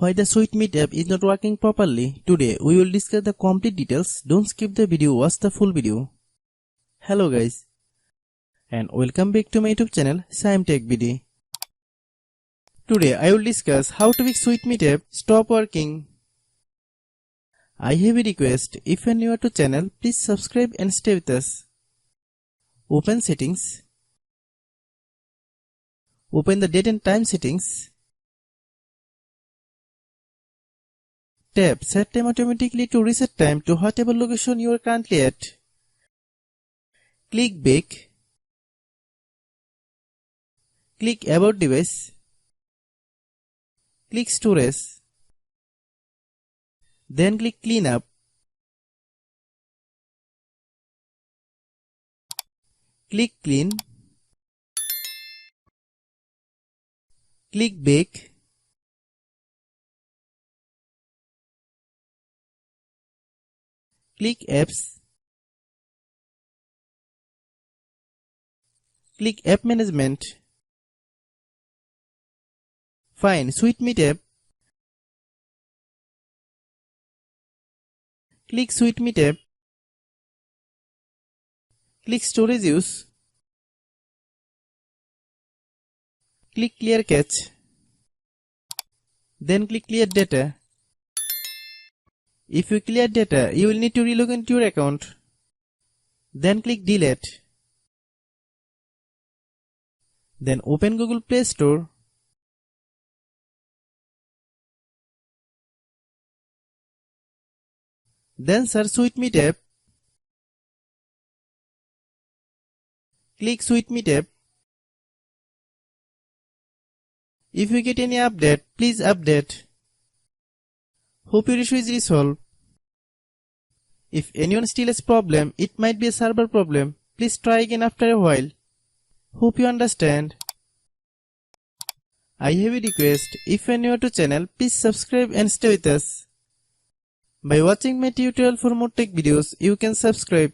Why the SweetMeet app is not working properly? Today we will discuss the complete details. Don't skip the video, watch the full video. Hello guys, and welcome back to my YouTube channel Shaem Tech BD. Today I will discuss how to fix SweetMeet app stop working. I have a request. If you are new to channel, please subscribe and stay with us. Open settings. Open the date and time settings. Tap set time automatically to reset time to whatever location you are currently at. Click back. Click about device. Click storage. Then click clean up. Click clean. Click back. Click apps. Click app management. Find SweetMeet app. Click SweetMeet app. Click storage use. Click clear cache. Then click clear data. If you clear data, you will need to relog into your account. Then click delete. Then open Google Play Store. Then search SweetMeet app. Click SweetMeet app. If you get any update, please update. Hope your issue is resolved. If anyone still has problem, it might be a server problem. Please try again after a while. Hope you understand. I have a request. If you are new to channel, please subscribe and stay with us. By watching my tutorial for more tech videos, you can subscribe.